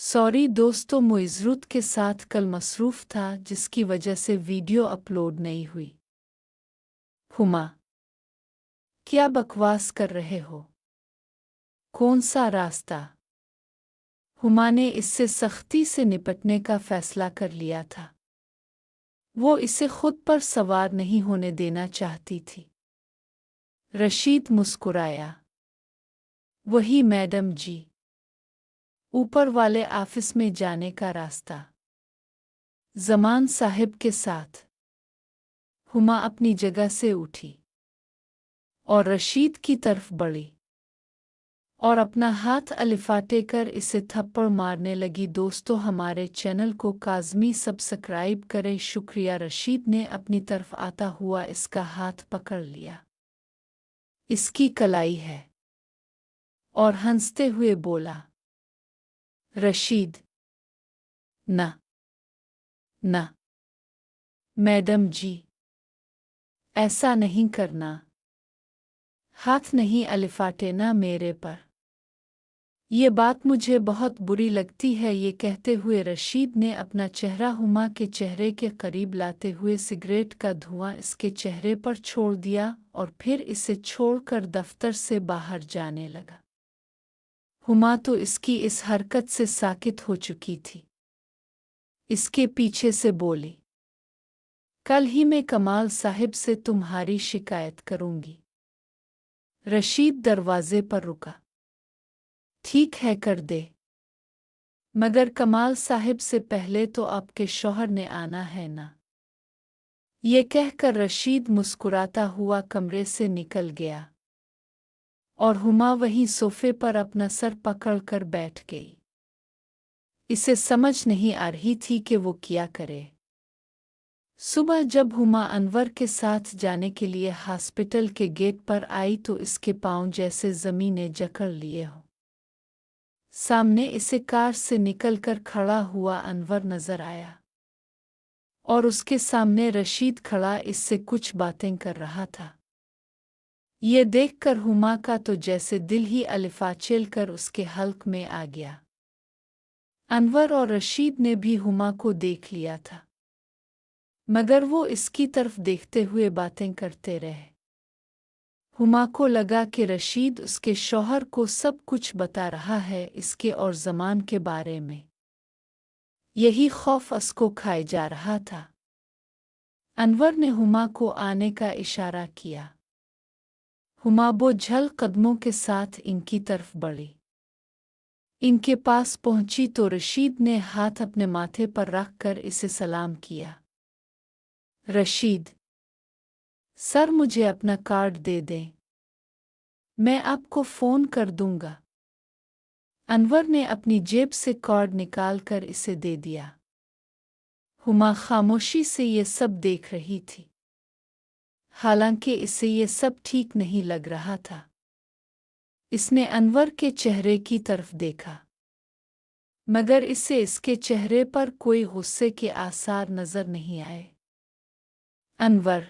Sorry दोस्तों, मुइज़रुत के साथ कल मसरूफ़ था जिसकी वजह से वीडियो अपलोड नहीं हुई। हुमा, क्या बकवास कर रहे हो? कौन सा रास्ता? हुमा ने इससे सख्ती से निपटने का फैसला कर लिया था। वो इसे खुद पर सवार नहीं होने देना चाहती थी। रशीद मुस्कुराया। वही मैडम जी। ऊपर वाले ऑफिस में जाने का रास्ता। ज़मान साहिब के साथ। हुमा अपनी जगह से उठी और रशीद की तरफ बढ़ी और अपना हाथ अलिफाटे कर इसे थप्पड़ मारने लगी। दोस्तों, हमारे चैनल को काज़मी सब्सक्राइब करें। शुक्रिया। रशीद ने अपनी तरफ आता हुआ इसका हाथ पकड़ लिया। इसकी कलाई है और हंसते हुए बोला, रशीद, न न मैडम जी, ऐसा नहीं करना। हाथ नहीं अलिफाटे ना मेरे पर। ये बात मुझे बहुत बुरी लगती है। ये कहते हुए रशीद ने अपना चेहरा हुमा के चेहरे के करीब लाते हुए सिगरेट का धुआं इसके चेहरे पर छोड़ दिया और फिर इसे छोड़कर दफ्तर से बाहर जाने लगा। हुमा तो इसकी इस हरकत से साकित हो चुकी थी। इसके पीछे से बोली, कल ही मैं कमाल साहिब से तुम्हारी शिकायत करूंगी। रशीद दरवाजे पर रुका। ठीक है, कर दे, मगर कमाल साहिब से पहले तो आपके शौहर ने आना है ना। ये कहकर रशीद मुस्कुराता हुआ कमरे से निकल गया और हुमा वहीं सोफे पर अपना सर पकड़कर बैठ गई। इसे समझ नहीं आ रही थी कि वो क्या करे। सुबह जब हुमा अनवर के साथ जाने के लिए हॉस्पिटल के गेट पर आई तो इसके पांव जैसे ज़मीनें जकड़ लिए हों। सामने इसे कार से निकलकर खड़ा हुआ अनवर नजर आया और उसके सामने रशीद खड़ा इससे कुछ बातें कर रहा था। ये देखकर हुमा का तो जैसे दिल ही अलिफाचेल कर उसके हल्क में आ गया। अनवर और रशीद ने भी हुमा को देख लिया था, मगर वो इसकी तरफ देखते हुए बातें करते रहे। हुमा को लगा कि रशीद उसके शौहर को सब कुछ बता रहा है इसके और ज़मान के बारे में। यही खौफ उसको खाए जा रहा था। अनवर ने हुमा को आने का इशारा किया। हुमा बोझल कदमों के साथ इनकी तरफ बढ़ी। इनके पास पहुंची तो रशीद ने हाथ अपने माथे पर रखकर इसे सलाम किया। रशीद, सर मुझे अपना कार्ड दे दें, मैं आपको फ़ोन कर दूंगा। अनवर ने अपनी जेब से कार्ड निकालकर इसे दे दिया। हुमा खामोशी से ये सब देख रही थी। हालांकि इसे ये सब ठीक नहीं लग रहा था। इसने अनवर के चेहरे की तरफ देखा, मगर इसे इसके चेहरे पर कोई गुस्से के आसार नजर नहीं आए। अनवर,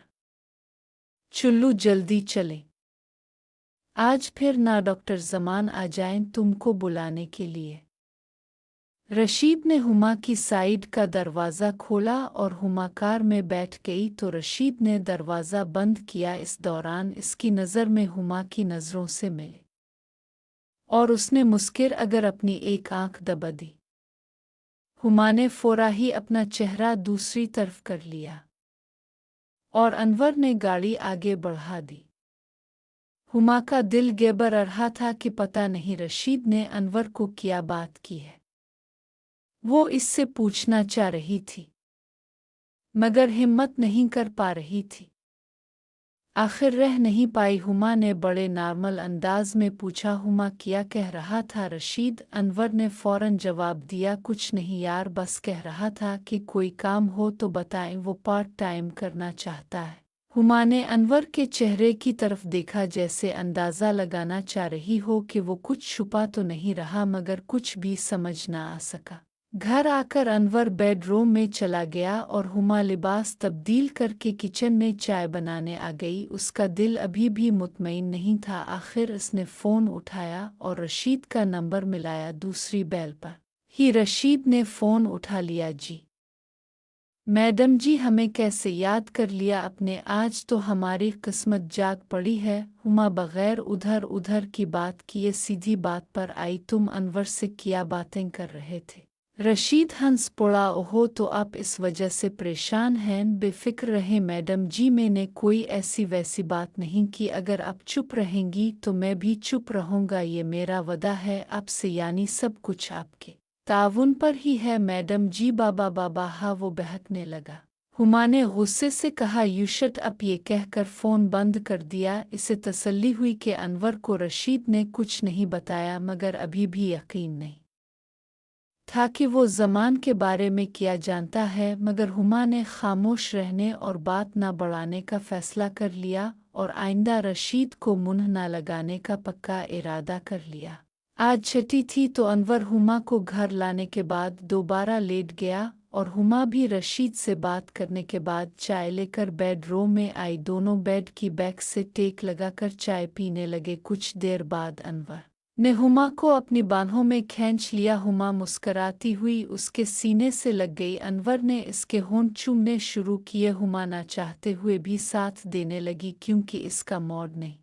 चुल्लू जल्दी चले। आज फिर ना डॉक्टर ज़मान आ जाएं तुमको बुलाने के लिए। रशीद ने हुमा की साइड का दरवाज़ा खोला और हुमा कार में बैठ गई तो रशीद ने दरवाज़ा बंद किया। इस दौरान इसकी नज़र में हुमा की नज़रों से मिली और उसने मुस्किर अगर अपनी एक आंख दबा दी। हुमा ने फौरा ही अपना चेहरा दूसरी तरफ कर लिया और अनवर ने गाड़ी आगे बढ़ा दी। हुमा का दिल गेबर रहा था कि पता नहीं रशीद ने अनवर को क्या बात की है। वो इससे पूछना चाह रही थी, मगर हिम्मत नहीं कर पा रही थी। आखिर रह नहीं पाई। हुमा ने बड़े नॉर्मल अंदाज में पूछा, हुमा क्या कह रहा था रशीद? अनवर ने फौरन जवाब दिया, कुछ नहीं यार, बस कह रहा था कि कोई काम हो तो बताएं, वो पार्ट टाइम करना चाहता है। हुमा ने अनवर के चेहरे की तरफ देखा जैसे अंदाज़ा लगाना चाह रही हो कि वो कुछ छुपा तो नहीं रहा, मगर कुछ भी समझ ना आ सका। घर आकर अनवर बेडरूम में चला गया और हुमा लिबास तब्दील करके किचन में चाय बनाने आ गई। उसका दिल अभी भी मुतमईन नहीं था। आखिर उसने फ़ोन उठाया और रशीद का नंबर मिलाया दूसरी बेल पर। ही रशीद ने फ़ोन उठा लिया। जी मैडम जी, हमें कैसे याद कर लिया आपने? आज तो हमारी किस्मत जाग पड़ी है। हुमा बगैर उधर उधर की बात किए सीधी बात पर आई। तुम अनवर से क्या बातें कर रहे थे? रशीद हंस पड़ा। ओहो, तो आप इस वजह से परेशान हैं? बेफिक्र रहे मैडम जी, मैंने कोई ऐसी वैसी बात नहीं की। अगर आप चुप रहेंगी तो मैं भी चुप रहूँगा। ये मेरा वदा है आपसे, यानी सब कुछ आपके ताउन पर ही है मैडम जी। बाबा बाबा, हाँ, वो बहकने लगा। हुमा ने गुस्से से कहा, यू शट अप। ये कहकर फ़ोन बंद कर दिया। इसे तसल्ली हुई कि अनवर को रशीद ने कुछ नहीं बताया, मगर अभी भी यकीन नहीं था कि वो ज़मान के बारे में क्या जानता है। मगर हुमा ने खामोश रहने और बात न बढ़ाने का फ़ैसला कर लिया और आइंदा रशीद को मुँह न लगाने का पक्का इरादा कर लिया। आज छठी थी तो अनवर हुमा को घर लाने के बाद दोबारा लेट गया और हुमा भी रशीद से बात करने के बाद चाय लेकर बेडरूम में आई। दोनों बेड की बैक से टेक लगाकर चाय पीने लगे। कुछ देर बाद अनवर ने हुमा को अपनी बाहों में खींच लिया। हुमा मुस्कराती हुई उसके सीने से लग गई। अनवर ने इसके होंठ चूमने शुरू किए। हुमा ना चाहते हुए भी साथ देने लगी, क्योंकि इसका मूड नहीं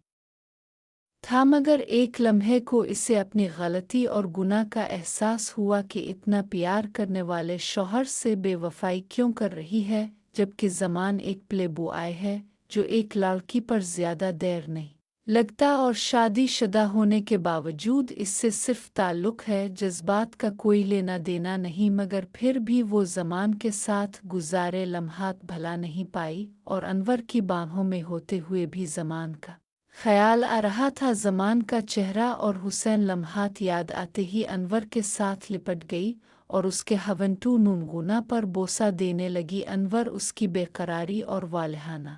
था। मगर एक लम्हे को इसे अपनी गलती और गुनाह का एहसास हुआ कि इतना प्यार करने वाले शौहर से बेवफाई क्यों कर रही है, जबकि ज़मान एक प्ले बॉय है जो एक लड़की पर ज़्यादा देर नहीं लगता और शादीशुदा होने के बावजूद इससे सिर्फ ताल्लुक़ है, जज्बात का कोई लेना देना नहीं। मगर फिर भी वो ज़मान के साथ गुजारे लम्हात भला नहीं पाई और अनवर की बाहों में होते हुए भी ज़मान का ख्याल आ रहा था। ज़मान का चेहरा और हुसैन लम्हात याद आते ही अनवर के साथ लिपट गई और उसके हवंटू नूनगुना पर बोसा देने लगी। अनवर उसकी बेकरारी और वालहाना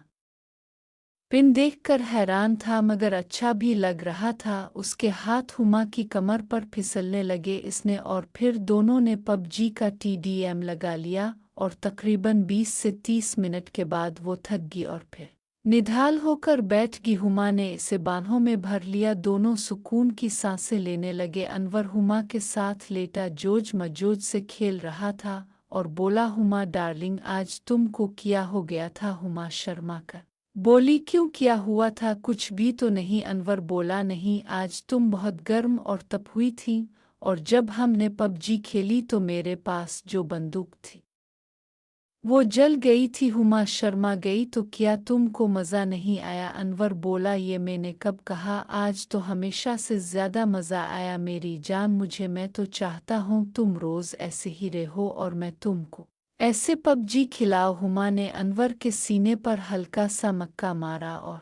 पिन देखकर हैरान था, मगर अच्छा भी लग रहा था। उसके हाथ हुमा की कमर पर फिसलने लगे इसने और फिर दोनों ने पबजी का TDM लगा लिया और तकरीबन 20 से 30 मिनट के बाद वो थक गई और फिर निढाल होकर बैठ गई। हुमा ने इसे बाहों में भर लिया। दोनों सुकून की सांसें लेने लगे। अनवर हुमा के साथ लेटा जोज मजोज से खेल रहा था और बोला, हुमा डार्लिंग, आज तुमको क्या हो गया था? हुमा शर्मा कर बोली, क्यों, क्या हुआ था? कुछ भी तो नहीं। अनवर बोला, नहीं, आज तुम बहुत गर्म और तप हुई थी और जब हमने पबजी खेली तो मेरे पास जो बंदूक थी वो जल गई थी। हुमा शर्मा गई, तो क्या तुमको मज़ा नहीं आया? अनवर बोला, ये मैंने कब कहा? आज तो हमेशा से ज़्यादा मज़ा आया मेरी जान मुझे। मैं तो चाहता हूँ तुम रोज़ ऐसे ही रहो और मैं तुमको ऐसे पबजी खिलाओ। हुमा ने अनवर के सीने पर हल्का सा मक्का मारा और